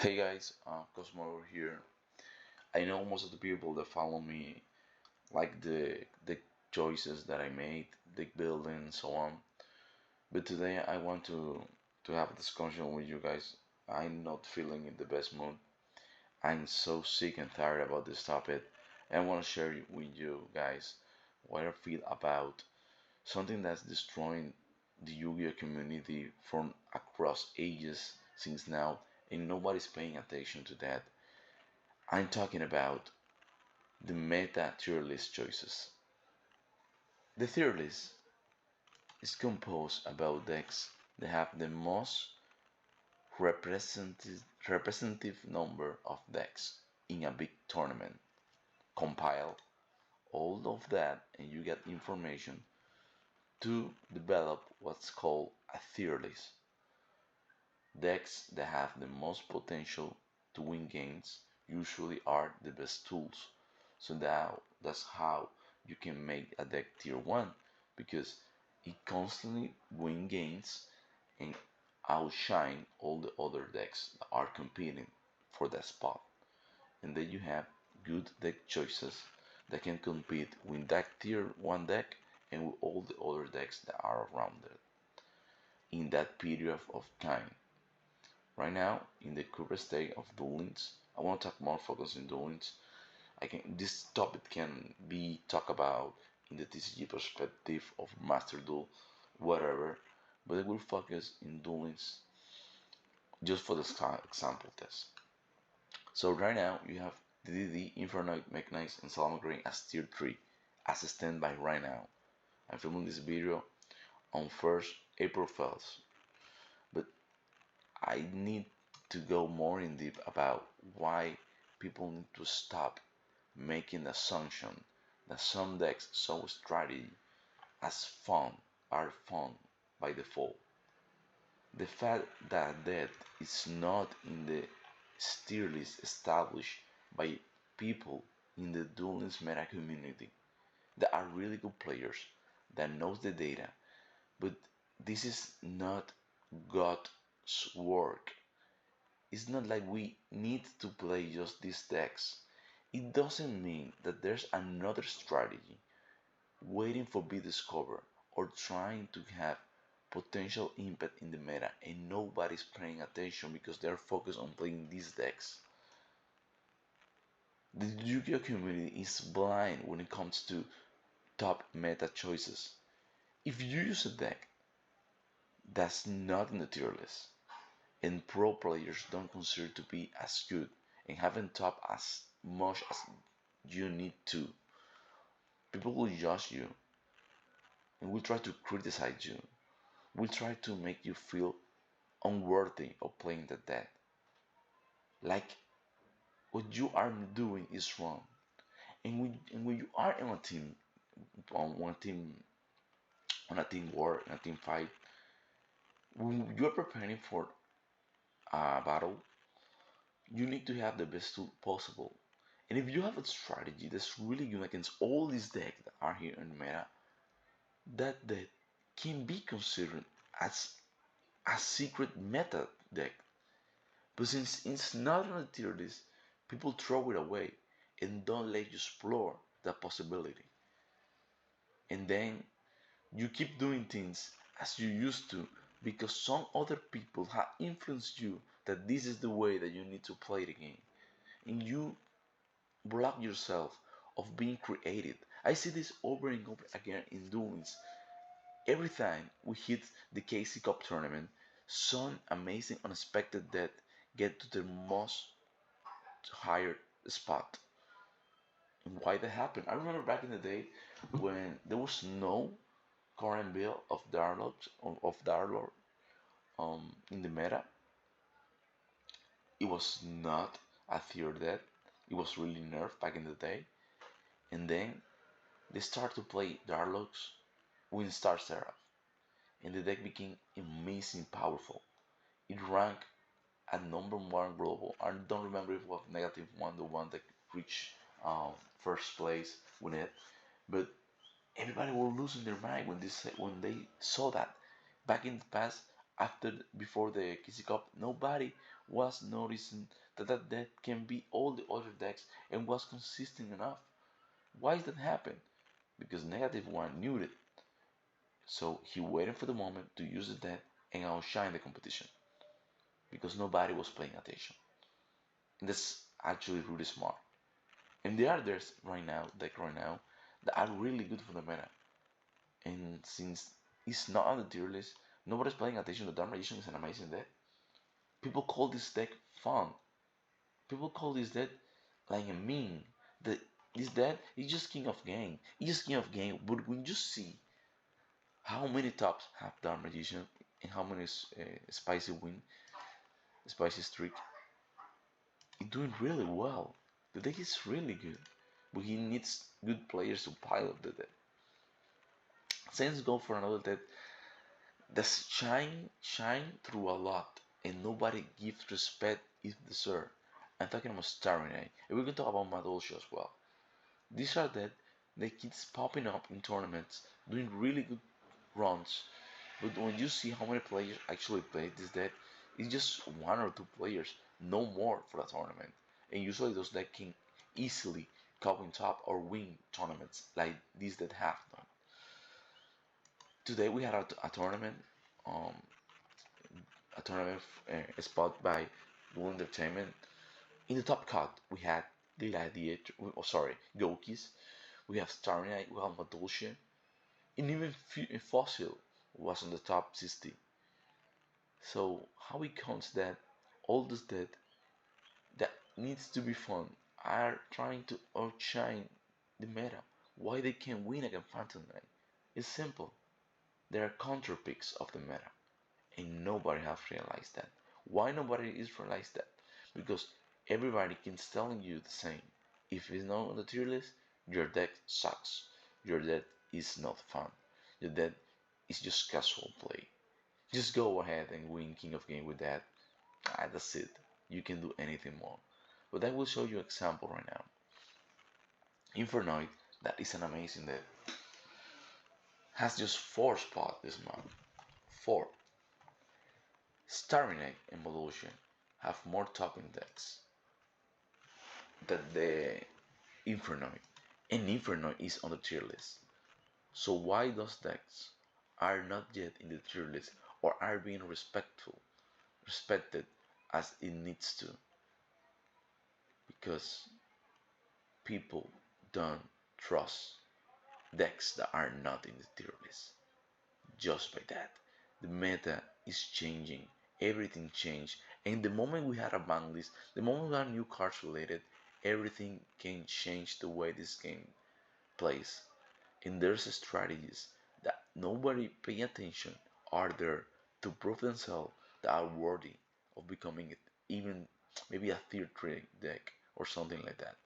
Hey guys, Cosmo here. I know most of the people that follow me like the choices that I made, the building and so on. But today I want to have a discussion with you guys. I'm not feeling in the best mood. I'm so sick and tired about this topic. And I want to share with you guys what I feel about something that's destroying the Yu-Gi-Oh community from across ages since now, and nobody's paying attention to that. I'm talking about the meta tier list choices. The tier list is composed about decks that have the most representative number of decks in a big tournament. Compile all of that and you get information to develop what's called a tier list. Decks that have the most potential to win games usually are the best tools. So that's how you can make a deck tier 1 because it constantly win games and outshine all the other decks that are competing for that spot. And then you have good deck choices that can compete with that tier 1 deck and with all the other decks that are around it in that period of time. Right now, in the current state of duelings, I want to talk more focus in duelings. This topic can be talked about in the TCG perspective of Master Duel, whatever, but I will focus in duelings just for the example test. So right now you have DDD, Infernoid, Meknight, and Salamangreat as tier 3, as a standby right now. I'm filming this video on 1st April 1st, but I need to go more in deep about why people need to stop making the assumption that some decks show strategy as fun are fun by default. The fact that is not in the tier list established by people in the dueling meta community that are really good players that knows the data, but this is not God's work. It's not like we need to play just these decks. It doesn't mean that there's another strategy waiting for be discovered or trying to have potential impact in the meta and nobody's paying attention because they're focused on playing these decks. The Yu-Gi-Oh community is blind when it comes to top meta choices. If you use a deck that's not in the tier list and pro players don't consider to be as good and haven't top as much as you need to, people will judge you and will try to criticize you, will try to make you feel unworthy of playing the deck. Like what you are doing is wrong. And when you are in a team, on one team, on a team war, in a team fight, when you are preparing for a battle, you need to have the best tool possible. And if you have a strategy that's really good against all these decks that are here in meta, that deck can be considered as a secret meta deck. But since it's not on a tier list, people throw it away and don't let you explore that possibility. And then you keep doing things as you used to because some other people have influenced you that this is the way that you need to play the game. And you block yourself of being creative. I see this over and over again in doings. Every time we hit the KC Cup tournament, some amazing unexpected death get to the most higher spot. And why that happened? I remember back in the day when there was no current build of Darlord in the meta. It was not a tier deck. It was really nerfed back in the day. And then they start to play Darlocks with Star Seraph. And the deck became amazing powerful. It ranked at #1 global. I don't remember if it was -1, the one that reached first place with it. But everybody were losing their mind when they saw that. Back in the past, before the Kissy Cup, nobody was noticing that deck can beat all the other decks and was consistent enough. Why did that happen? Because negative one knew it, so he waited for the moment to use the deck and outshine the competition because nobody was paying attention. And that's actually really smart. And there are others right now, that are really good for the meta. And since it's not on the tier list, nobody's paying attention to Dark Magician is an amazing deck. People call this deck fun. People call this deck like a meme. The, this deck is just king of game. It's just king of game. But when you see how many tops have Dark Magician and how many spicy win, spicy streak, it's doing really well. The deck is really good. But he needs good players to pilot the deck. Saints go for another deck that shine through a lot and nobody gives respect it deserves. I'm talking about Starry Night. And we can talk about Madolsha as well. These are that they keeps popping up in tournaments, doing really good runs. But when you see how many players actually play this deck, it's just one or two players, no more for a tournament. And usually those decks can easily come in top or win tournaments like this that have done. Today we had um, a tournament spot by Blue Entertainment. In the top cut, we had Gladiator, oh sorry, Gokis. We have Starry Night, we have Madolche, and even Fossil was on the top 60. So how it comes that all this that needs to be fun are trying to outshine the meta. Why they can't win against Phantom Knight? It's simple. They are counter picks of the meta. And nobody has realized that. Why nobody is realized that? Because everybody keeps telling you the same. If it's not on the tier list, your deck sucks. Your deck is not fun. Your deck is just casual play. Just go ahead and win King of Game with that. That's it. You can do anything more. But I will show you an example right now. Infernoid, that is an amazing deck, has just 4 spots this month. 4. Starry Night and Evolution have more top index than the Infernoid, and Infernoid is on the tier list. So why those decks are not yet in the tier list or are being respected as it needs to? Because people don't trust decks that are not in the tier list. Just by that, the meta is changing. Everything changed. And the moment we had a ban list, the moment we had new cards related, everything can change the way this game plays. And there's strategies that nobody pay attention are there to prove themselves that are worthy of becoming even maybe a tier 3 deck or something like that.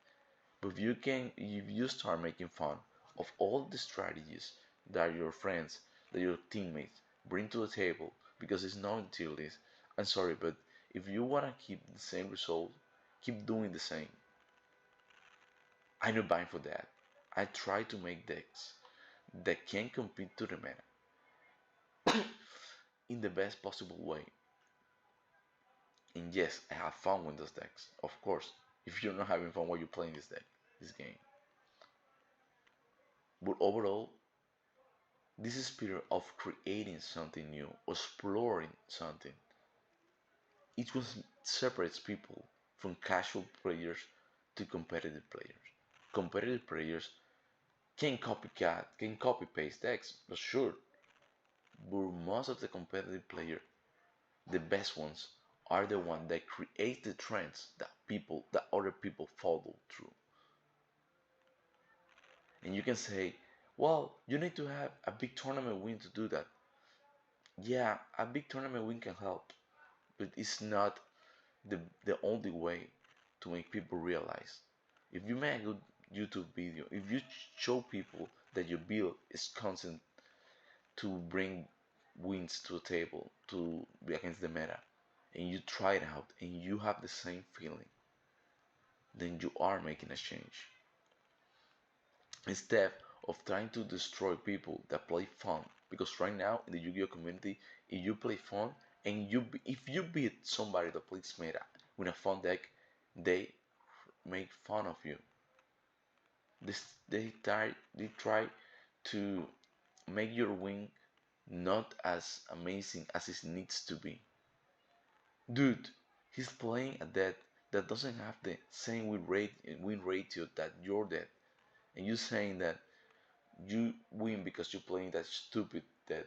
But if you start making fun of all the strategies that your friends, that your teammates bring to the table because it's not until this, I'm sorry, but if you wanna keep the same result, keep doing the same. I'm not buying for that. I try to make decks that can compete to the meta in the best possible way. And yes, I have fun with those decks, of course. If you're not having fun while you're playing this game. But overall, this is spirit of creating something new, exploring something. It was separates people from casual players to competitive players. Competitive players can copy paste decks, but sure. But most of the competitive players, the best ones, are the ones that create the trends that other people follow through. And you can say, well, you need to have a big tournament win to do that. Yeah, a big tournament win can help, but it's not the only way to make people realize. If you make a good YouTube video, if you show people that your build is constant to bring wins to the table, to be against the meta, and you try it out and you have the same feeling, then you are making a change. Instead of trying to destroy people that play fun, because right now in the Yu-Gi-Oh community, if you play fun, And if you beat somebody that plays meta with a fun deck, they make fun of you. They try to make your win not as amazing as it needs to be. Dude, he's playing a deck that doesn't have the same win ratio that your deck, and you saying that you win because you're playing that stupid deck.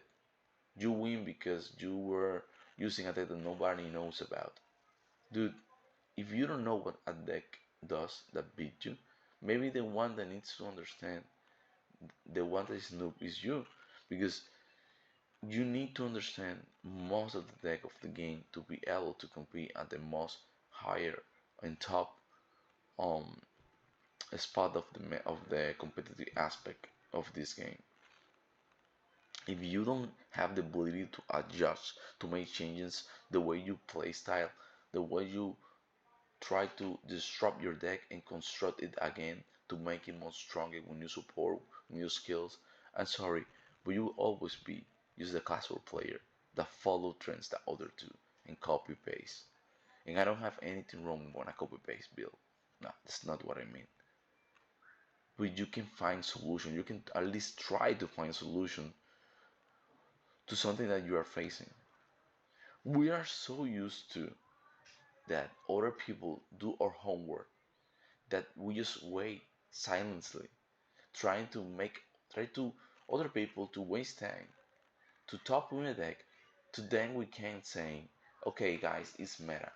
You win because you were using a deck that nobody knows about. Dude, if you don't know what a deck does that beat you, maybe the one that needs to understand the one that is noob is you, because you need to understand most of the deck of the game to be able to compete at the most higher and top um spot of the competitive aspect of this game. If you don't have the ability to adjust, to make changes, the way you play style, the way you try to disrupt your deck and construct it again to make it more stronger with new support, new skills, I'm sorry, but you will always be just a casual player that follow trends that other do and copy paste. And I don't have anything wrong with a copy paste build. No, that's not what I mean. But you can find solution. You can at least try to find solution to something that you are facing. We are so used to that other people do our homework that we just wait silently, trying to make try to other people to waste time to top win a deck, to then we can say, okay guys, it's meta.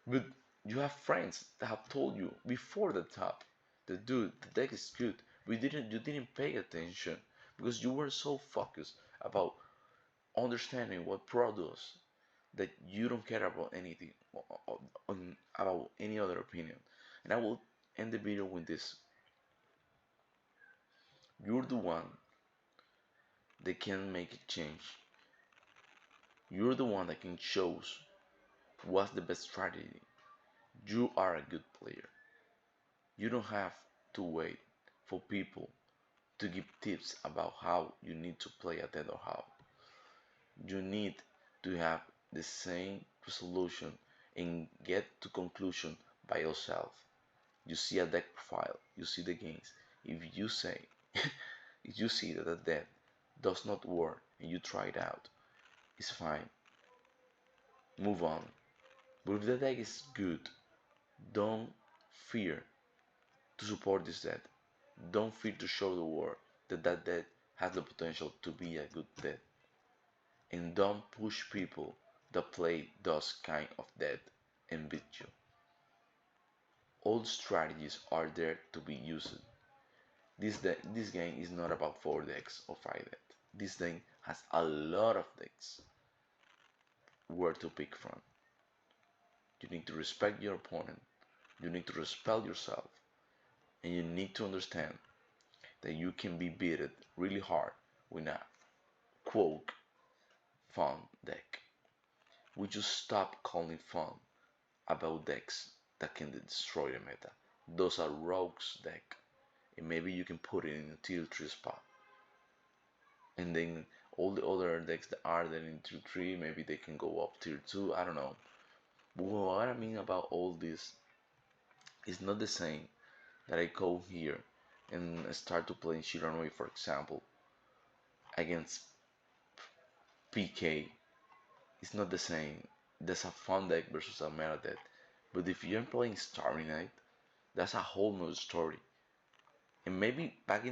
But you have friends that have told you before the top that dude, the deck is good. You didn't pay attention because you were so focused about understanding what pro does that you don't care about anything about any other opinion. And I will end the video with this. You're the one that can make a change. You're the one that can choose what's the best strategy. You are a good player. You don't have to wait for people to give tips about how you need to play a deck or how. You need to have the same resolution and get to conclusion by yourself. You see a deck profile, you see the games. If you say, if you see that a deck does not work and you try it out, it's fine. Move on. But if the deck is good, don't fear to support this deck. Don't fear to show the world that that deck has the potential to be a good deck. And don't push people that play those kind of deck and beat you. All strategies are there to be used. This game is not about 4 decks or 5 decks. This game has a lot of decks where to pick from. You need to respect your opponent, you need to respect yourself, and you need to understand that you can be beaten really hard with a quote fun deck. We just stop calling fun about decks that can destroy the meta. Those are rogues deck, and maybe you can put it in a tier 3 spot. And then all the other decks that are there in tier 3, maybe they can go up tier 2, I don't know. But what I mean about all this is not the same that I go here and start to play Shiranui, for example, against PK. It's not the same. There's a fun deck versus a meta deck. But if you're playing Starry Night, that's a whole nother story. And maybe back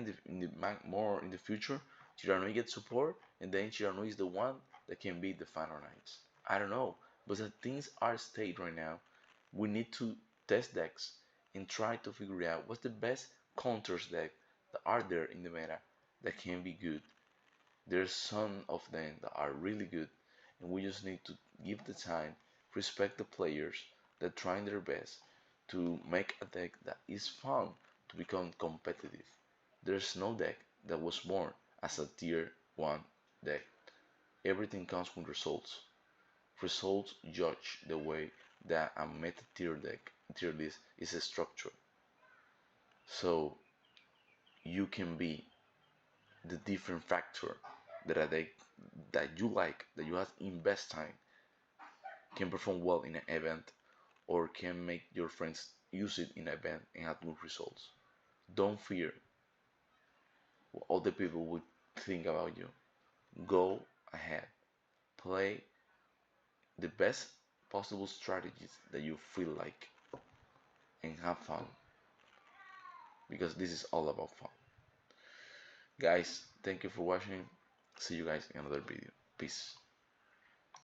more in the future, Shiranui gets support, and then Shiranui is the one that can beat the Final Knights. I don't know, but as things are state right now, we need to test decks and try to figure out what's the best counters deck that are there in the meta that can be good. There's some of them that are really good, and we just need to give the time, respect the players that trying their best to make a deck that is fun to become competitive. There's no deck that was born as a tier 1 deck. Everything comes with results. Results judge the way that a meta tier list is structured. So you can be the different factor that a deck that you like, that you have invest time can perform well in an event or can make your friends use it in an event and have good results. Don't fear what other people would think about you. Go ahead, play the best possible strategies that you feel like, and have fun because this is all about fun. Guys, thank you for watching. See you guys in another video. Peace.